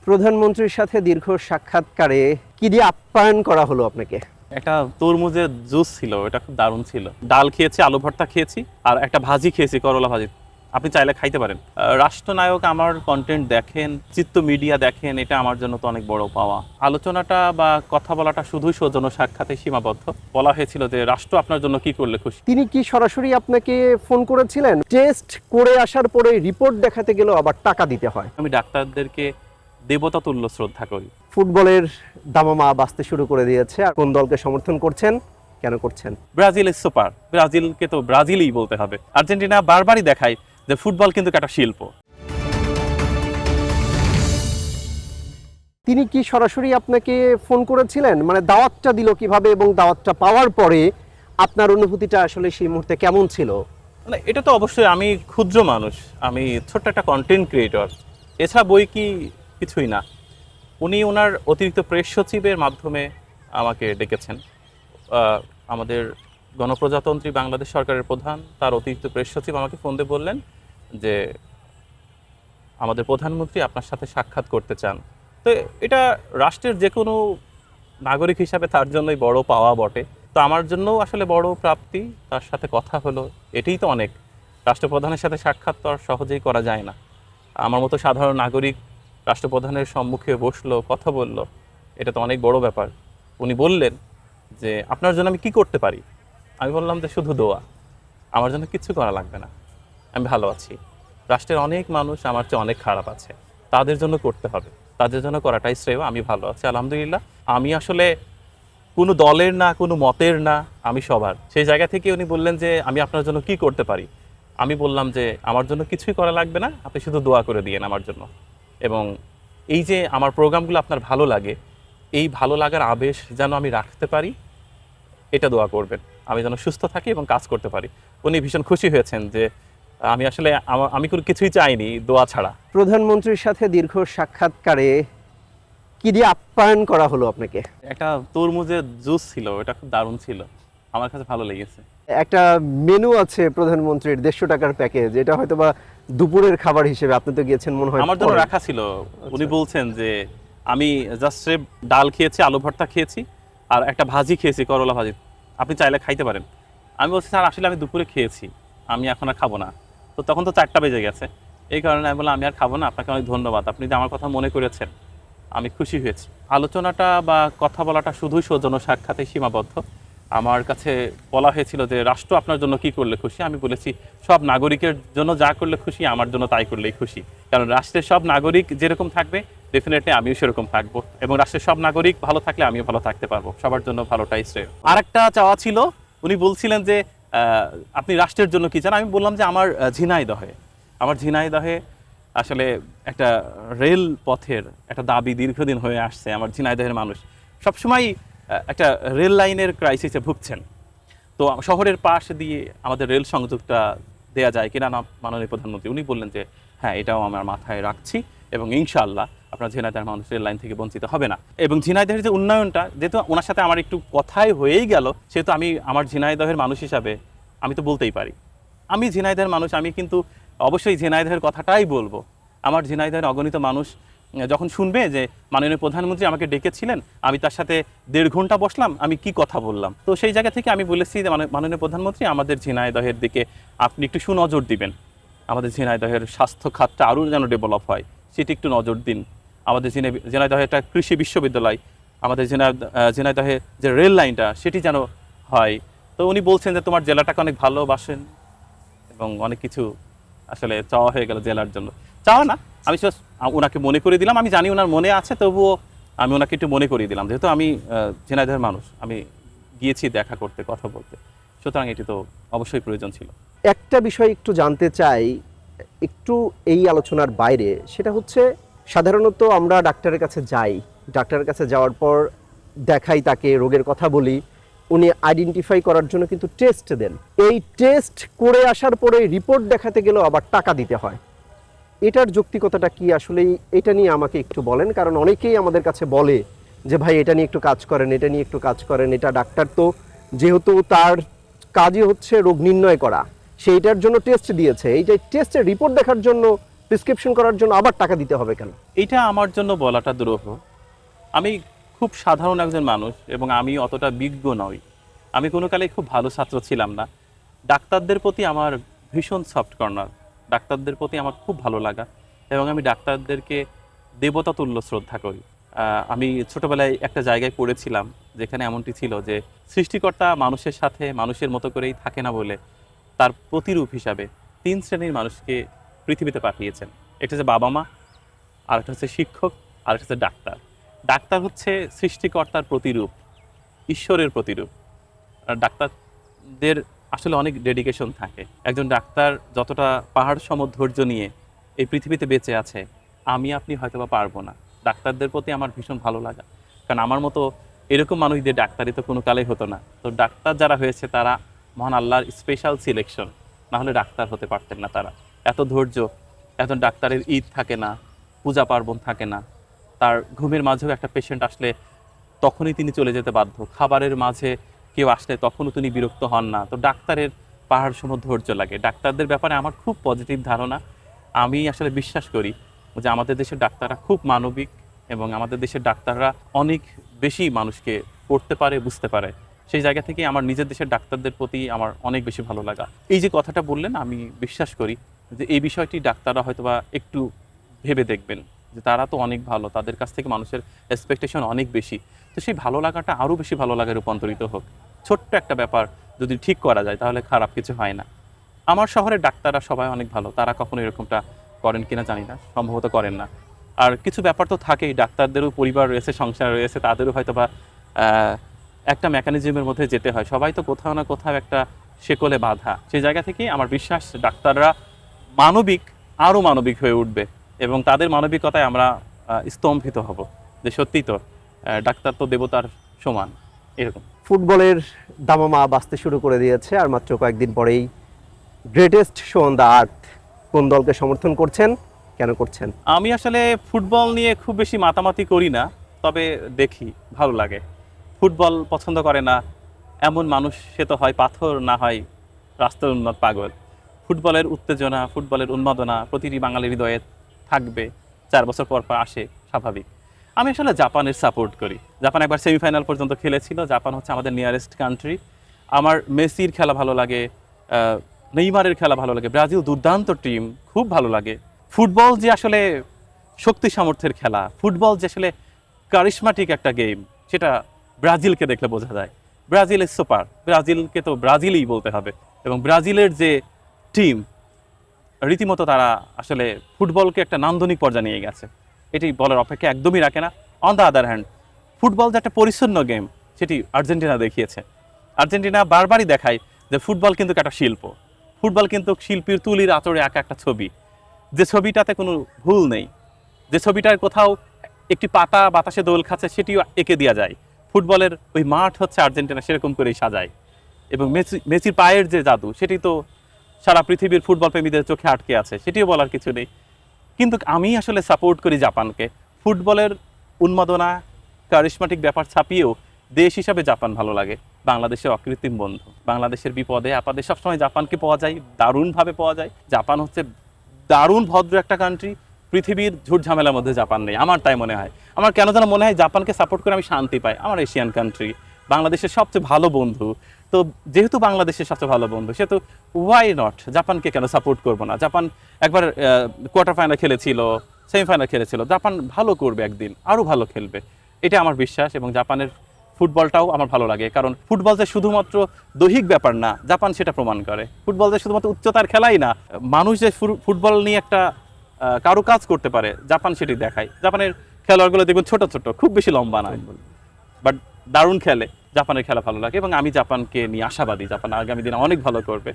প্রধানমন্ত্রীর সাথে দীর্ঘ সাক্ষাৎকারে কি দিয়ে আপ্যায়ন করা হলো আপনাকে? একটা তরমুজের জুস ছিল, এটা খুব দারুণ ছিল। ডাল খেয়েছি, আলু ভর্তা খেয়েছি, আর একটা ভাজি খেয়েছি, করলা ভাজি। আপনি চাইলে খাইতে পারেন। রাষ্ট্রনায়ক আমার কন্টেন্ট দেখেন, চিত্ত মিডিয়া দেখেন, এটা আমার জন্য তো অনেক বড় পাওয়া। আলোচনাটা বা কথা বলাটা শুধুই সৌজন্য সাক্ষাতে সীমাবদ্ধ। বলা হয়েছিল যে রাষ্ট্র আপনার জন্য কি করলে খুশি। তিনি কি সরাসরি আপনাকে ফোন করেছিলেন? টেস্ট করে আসার পরে রিপোর্ট দেখাতে গেলেও আবার টাকা দিতে হয়। আমি ডাক্তারদেরকে দেবতা তুল্য শ্রদ্ধা করি। ফুটবলের দামামা বাজতে শুরু করে দিয়েছে। আর কোন দলকে সমর্থন করছেন, কেন করছেন? Brazil is super. ব্রাজিলকে তো ব্রাজিলই বলতে হবে। আর্জেন্টিনা বারবারই দেখায় যে ফুটবল কিন্তু একটা শিল্প। তিনি কি সরাসরি আপনাকে ফোন করেছিলেন? মানে দাওয়াতটা দিল কিভাবে এবং দাওয়াতটা পাওয়ার পরে আপনার অনুভূতিটা আসলে সেই মুহূর্তে কেমন ছিল? মানে এটা তো অবশ্যই, আমি ক্ষুদ্র মানুষ, আমি ছোট্ট একটা কন্টেন্ট ক্রিয়েটর, এছাড়া বই কি কিছুই না। উনি ওনার অতিরিক্ত প্রেস সচিবের মাধ্যমে আমাকে ডেকেছেন। আমাদের গণপ্রজাতন্ত্রী বাংলাদেশ সরকারের প্রধান, তার অতিরিক্ত প্রেস সচিব আমাকে ফোন দিয়ে বললেন যে আমাদের প্রধানমন্ত্রী আপনার সাথে সাক্ষাৎ করতে চান। তো এটা রাষ্ট্রের যে কোনো নাগরিক হিসাবে তার জন্যই বড় পাওয়া বটে। তো আমার জন্যও আসলে বড় প্রাপ্তি, তার সাথে কথা হলো, এটাই তো অনেক। রাষ্ট্রপ্রধানের সাথে সাক্ষাৎ তো আর সহজেই করা যায় না। আমার মতো সাধারণ নাগরিক রাষ্ট্রপ্রধানের সম্মুখে বসলো, কথা বলল, এটা তো অনেক বড় ব্যাপার। উনি বললেন যে আপনার জন্য আমি কি করতে পারি। আমি বললাম যে শুধু দোয়া, আমার জন্য কিচ্ছু করা লাগবে না, আমি ভালো আছি। রাষ্ট্রের অনেক মানুষ আমার চেয়ে অনেক খারাপ আছে, তাদের জন্য করতে হবে, তাদের জন্য করাটাই শ্রেয়। আমি ভালো আছি আলহামদুলিল্লাহ। আমি আসলে কোনো দলের না, কোনো মতের না, আমি সবার। সেই জায়গা থেকে উনি বললেন যে আমি আপনার জন্য কি করতে পারি। আমি বললাম যে আমার জন্য কিছুই করা লাগবে না, আপনি শুধু দোয়া করে দিয়েন আমার জন্য। এবং এই যে আমার প্রোগ্রামগুলো আপনার ভালো লাগে, এই ভালো লাগার আবেশ যেন আমি রাখতে পারি, এটা দোয়া করবেন। আমি যেন সুস্থ থাকি এবং কাজ করতে পারি। উনি ভীষণ খুশি হয়েছেন যে আমি আসলে আমি কোনো কিছুই চাইনি দোয়া ছাড়া। প্রধানমন্ত্রীর সাথে দীর্ঘ সাক্ষাৎকারে কি দিয়ে আপ্যায়ন করা হলো আপনাকে? একটা তরমুজের জুস ছিল, এটা খুব দারুণ ছিল, আমার কাছে ভালো লেগেছে। একটা মেনু আছে প্রধানমন্ত্রীর 150 টাকার প্যাকেজ, এটা হয়তো বা দুপুরের খাবার হিসেবে আপনি তো গিয়েছেন মনে হয় আমার জন্য পরে। রাখা ছিল। উনি বলছেন যে আমি জাস্ট ডাল খেয়েছি, আলু ভর্তা খেয়েছি, আর একটা ভাজি খেয়েছি, করলা ভাজি। আপনি চাইলে খাইতে পারেন। আমি বলছি স্যার আসলে আমি দুপুরে খেয়েছি, আমি এখন আর খাবো না। তো তখন তো 4টা বেজে গেছে, এই কারণে আমি বললাম আমি আর খাবো না, আপনাকে অনেক ধন্যবাদ, আপনি যে আমার কথা মনে করেছেন, আমি খুশি হয়েছি। আলোচনাটা বা কথা বলাটা শুধুই সৌজন্য সাক্ষাতে সীমাবদ্ধ। আমার কাছে বলা হয়েছিল যে রাষ্ট্র আপনার জন্য কি করলে খুশি। আমি বলেছি সব নাগরিকের জন্য যা করলে খুশি, আমার জন্য তাই করলেই খুশি। কারণ রাষ্ট্রের সব নাগরিক যেরকম থাকবে, ডেফিনেটলি আমিও সেরকম থাকবো, এবং রাষ্ট্রের সব নাগরিক ভালো থাকলে আমিও ভালো থাকতে পারবো। সবার জন্য ভালোটাই শ্রেয়। আরেকটা চাওয়া ছিল, উনি বলছিলেন যে আপনি রাষ্ট্রের জন্য কি চান। আমি বললাম যে আমার ঝিনাইদহে আসলে একটা রেল পথের একটা দাবি দীর্ঘদিন হয়ে আসছে। আমার ঝিনাইদহের মানুষ সবসময় একটা রেল লাইনের ক্রাইসিসে ভুগছেন। তো শহরের পাশ দিয়ে আমাদের রেল সংযোগটা দেয়া যায় কিনা না, মাননীয় প্রধানমন্ত্রী উনি বললেন যে হ্যাঁ, এটাও আমার মাথায় রাখছি, এবং ইনশাআল্লাহ আপনার ঝিনাইদহের মানুষ রেল লাইন থেকে বঞ্চিত হবে না। এবং ঝিনাইদহের যে উন্নয়নটা, যেহেতু ওনার সাথে আমার একটু কথাই হয়েই গেল, সেহেতু আমি আমার ঝিনাইদহের মানুষ হিসাবে আমি তো বলতেই পারি। আমি ঝিনাইদহের মানুষ, আমি কিন্তু অবশ্যই ঝিনাইদহের কথাটাই বলবো। আমার ঝিনাইদহের অগণিত মানুষ যখন শুনবে যে মাননীয় প্রধানমন্ত্রী আমাকে ডেকেছিলেন, আমি তার সাথে 1.5 ঘন্টা বসলাম, আমি কি কথা বললাম, তো সেই জায়গা থেকে আমি বলেছি যে মাননীয় প্রধানমন্ত্রী আমাদের ঝিনাইদহের দিকে আপনি একটু সুনজর দিবেন। আমাদের ঝিনাইদহের স্বাস্থ্য খাতটা আরও যেন ডেভেলপ হয়, সেটি একটু নজর দিন। আমাদের ঝিনাইদহে একটা কৃষি বিশ্ববিদ্যালয়, আমাদের ঝিনাইদহে যে রেল লাইনটা সেটি যেন হয়। তো উনি বলছেন যে তোমার জেলাটাকে অনেক ভালোবাসেন, এবং অনেক কিছু আসলে চাওয়া হয়ে গেল জেলার জন্য। চাওয়া না, আমি ওনাকে মনে করে দিলাম। আমি জানি ওনার মনে আছে, তবুও আমি ওনাকে একটু মনে করিয়ে দিলাম, যেহেতু আমি ঝিনাইদহের মানুষ, আমি গিয়েছি দেখা করতে, কথা বলতে, সুতরাং এটি তো অবশ্যই প্রয়োজন ছিল। একটা বিষয় একটু জানতে চাই, একটু এই আলোচনার বাইরে, সেটা হচ্ছে সাধারণত আমরা ডাক্তারের কাছে যাই, ডাক্তারের কাছে যাওয়ার পর দেখাই, তাকে রোগের কথা বলি, উনি আইডেন্টিফাই করার জন্য কিন্তু টেস্ট দেন। এই টেস্ট করে আসার পরে রিপোর্ট দেখাতে গেলেও আবার টাকা দিতে হয়। এটার যৌক্তিকতাটা কি আসলেই, এটা নিয়ে আমাকে একটু বলেন। কারণ অনেকেই আমাদের কাছে বলে যে ভাই এটা নিয়ে একটু কাজ করেন, এটা নিয়ে একটু কাজ করেন। এটা ডাক্তার তো যেহেতু তার কাজই হচ্ছে রোগ নির্ণয় করা, সেইটার জন্য টেস্ট দিয়েছে, এই যে টেস্টের রিপোর্ট দেখার জন্য প্রেসক্রিপশন করার জন্য আবার টাকা দিতে হবে কেন? এইটা আমার জন্য বলাটা দুরূহ। আমি খুব সাধারণ একজন মানুষ এবং আমি অতটা বিজ্ঞ নই। আমি কোনো কালে খুব ভালো ছাত্র ছিলাম না। ডাক্তারদের প্রতি আমার ভীষণ সফট কর্নার, ডাক্তারদের প্রতি আমার খুব ভালো লাগা এবং আমি ডাক্তারদেরকে দেবতা তুল্য শ্রদ্ধা করি। আমি ছোটবেলায় একটা জায়গায় পড়েছিলাম যেখানে এমনটি ছিল যে সৃষ্টিকর্তা মানুষের সাথে মানুষের মতো করেই থাকে না বলে তার প্রতিরূপ হিসাবে 3 শ্রেণীর মানুষকে পৃথিবীতে পাঠিয়েছেন। এটা হচ্ছে বাবা মা, আর একটা হচ্ছে শিক্ষক, আর একটা হচ্ছে ডাক্তার। ডাক্তার হচ্ছে সৃষ্টিকর্তার প্রতিরূপ, ঈশ্বরের প্রতিরূপ। আর ডাক্তারদের আসলে অনেক ডেডিকেশন থাকে। একজন ডাক্তার যতটা পাহাড় সম ধৈর্য নিয়ে এই পৃথিবীতে বেঁচে আছে, আমি আপনি হয়তোবা পারবো না। ডাক্তারদের প্রতি আমার ভীষণ ভালো লাগা, কারণ আমার মতো এরকম মানুষদের ডাক্তারি তো কোনো কালেই হতো না। তো ডাক্তার যারা হয়েছে তারা মহান আল্লাহর স্পেশাল সিলেকশন, না হলে ডাক্তার হতে পারতেন না তারা। এত ধৈর্য, একজন ডাক্তারের ঈদ থাকে না, পূজা পার্বণ থাকে না, তার ঘুমের মাঝেও একটা পেশেন্ট আসলে তখনই তিনি চলে যেতে বাধ্য, খাবারের মাঝে কেউ আসলে তখনও তিনি বিরক্ত হন না। তো ডাক্তারের পাহাড় সম ধৈর্য লাগে। ডাক্তারদের ব্যাপারে আমার খুব পজিটিভ ধারণা। আমি আসলে বিশ্বাস করি যে আমাদের দেশের ডাক্তাররা খুব মানবিক এবং আমাদের দেশের ডাক্তাররা অনেক বেশি মানুষকে পড়তে পারে, বুঝতে পারে। সেই জায়গা থেকে আমার নিজের দেশের ডাক্তারদের প্রতি আমার অনেক বেশি ভালো লাগা। এই যে কথাটা বললেন, আমি বিশ্বাস করি যে এই বিষয়টি ডাক্তাররা হয়তোবা একটু ভেবে দেখবেন যে তারা তো অনেক ভালো, তাদের কাছ থেকে মানুষের এক্সপেকটেশন অনেক বেশি। তো সেই ভালো লাগাটা আরও বেশি ভালো লাগায় রূপান্তরিত হোক। ছোট্ট একটা ব্যাপার যদি ঠিক করা যায় তাহলে খারাপ কিছু হয় না। আমার শহরের ডাক্তাররা সবাই অনেক ভালো, তারা কখনো এরকমটা করেন কিনা জানি না, সম্ভবত করেন না। আর কিছু ব্যাপার তো থাকেই, ডাক্তারদেরও পরিবার রয়েছে, সংসার রয়েছে, তাদেরও হয়তো বা একটা মেকানিজমের মধ্যে যেতে হয়। সবাই তো কোথাও না কোথাও একটা শেকলে বাঁধা। সেই জায়গা থেকেই আমার বিশ্বাস ডাক্তাররা মানবিক, আরও মানবিক হয়ে উঠবে এবং তাদের মানবিকতায় আমরা স্তম্ভিত হব যে সত্যিই তো ডাক্তার তো দেবতার সমান এরকম। ফুটবলের দামামা বাজতে শুরু করে দিয়েছে আর মাত্র কয়েকদিন পরেই greatest show on the earth. কোন দলকে সমর্থন করছেন, কেন করছেন? আমি আসলে ফুটবল নিয়ে খুব বেশি মাতামাতি করি না, তবে দেখি, ভালো লাগে। ফুটবল পছন্দ করে না এমন মানুষ সে তো হয় পাথর, না হয় রাস্তার উন্মাদ পাগল। ফুটবলের উত্তেজনা, ফুটবলের উন্মাদনা প্রতিটি বাঙালির হৃদয়ে থাকবে, 4 বছর পর পর আসে, স্বাভাবিক। আমি আসলে জাপানের সাপোর্ট করি। জাপান একবার সেমিফাইনাল পর্যন্ত খেলেছিল। জাপান হচ্ছে আমাদের নিয়ারেস্ট কান্ট্রি। আমার মেসির খেলা ভালো লাগে, নেইমারের খেলা ভালো লাগে, ব্রাজিল দুর্দান্ত টিম, খুব ভালো লাগে। ফুটবল যে আসলে শক্তি সামর্থ্যের খেলা, ফুটবল যে আসলে কারিশমাটিক একটা গেম, সেটা ব্রাজিলকে দেখলে বোঝা যায়। ব্রাজিল ইজ সুপার, ব্রাজিলকে তো ব্রাজিলই বলতে হবে। এবং ব্রাজিলের যে টিম, রীতিমতো তারা আসলে ফুটবলকে একটা নান্দনিক পর্যায়ে নিয়ে গেছে, এটি বলার অপেক্ষা একদমই রাখে না। On the other hand, football যে একটা পরিচ্ছন্ন গেম সেটি আর্জেন্টিনা দেখিয়েছে। আর্জেন্টিনা বারবারই দেখায় যে ফুটবল কিন্তু একটা শিল্প, ফুটবল কিন্তু শিল্পীর তুলির আঁচড়ে আঁকা একটা ছবি, যে ছবিটাতে কোনো ভুল নেই, যে ছবিটার কোথাও একটি পাতা বাতাসে দোল খাচ্ছে সেটিও এঁকে দেওয়া যায়। ফুটবলের ওই মাঠ হচ্ছে আর্জেন্টিনা সেরকম করেই সাজায়। এবং মেসির পায়ের যে জাদু, সেটি তো সারা পৃথিবীর ফুটবল প্রেমীদের চোখে আটকে আছে, সেটিও বলার কিছু নেই। কিন্তু আমি আসলে সাপোর্ট করি জাপানকে। ফুটবলের উন্মাদনা, কারিশমাটিক ব্যাপার ছাপিয়েও দেশ হিসাবে জাপান ভালো লাগে। বাংলাদেশের অকৃত্রিম বন্ধু, বাংলাদেশের বিপদে আপদে সবসময় জাপানকে পাওয়া যায়, দারুণভাবে পাওয়া যায়। জাপান হচ্ছে দারুণ ভদ্র একটা কান্ট্রি, পৃথিবীর ঝুট ঝামেলার মধ্যে জাপান নেই, আমার তাই মনে হয়। আমার কেন যেন মনে হয় জাপানকে সাপোর্ট করে আমি শান্তি পাই। আমার এশিয়ান কান্ট্রি, বাংলাদেশের সবচেয়ে ভালো বন্ধু, তো যেহেতু বাংলাদেশের সবচেয়ে ভালো বন্ধু, সেহেতু ওয়াই নট জাপানকে কেন সাপোর্ট করবো না। জাপান একবার কোয়ার্টার ফাইনাল খেলেছিল, সেমিফাইনাল খেলেছিল, জাপান ভালো করবে, একদিন আরও ভালো খেলবে, এটা আমার বিশ্বাস। এবং জাপানের ফুটবলটাও আমার ভালো লাগে, কারণ ফুটবল যে শুধুমাত্র দৈহিক ব্যাপার না, জাপান সেটা প্রমাণ করে। ফুটবল যে শুধুমাত্র উচ্চতার খেলাই না, মানুষ যে ফুটবল নিয়ে একটা কারুকাজ করতে পারে, জাপান সেটি দেখায়। জাপানের খেলোয়াড়গুলো দেখবেন ছোট ছোট, খুব বেশি লম্বা নয়, বাট দারুণ খেলে। জাপানের খেলা ভালো লাগে এবং আমি জাপানকে নিয়ে আশাবাদী, জাপান আগামী দিনে অনেক ভালো করবে।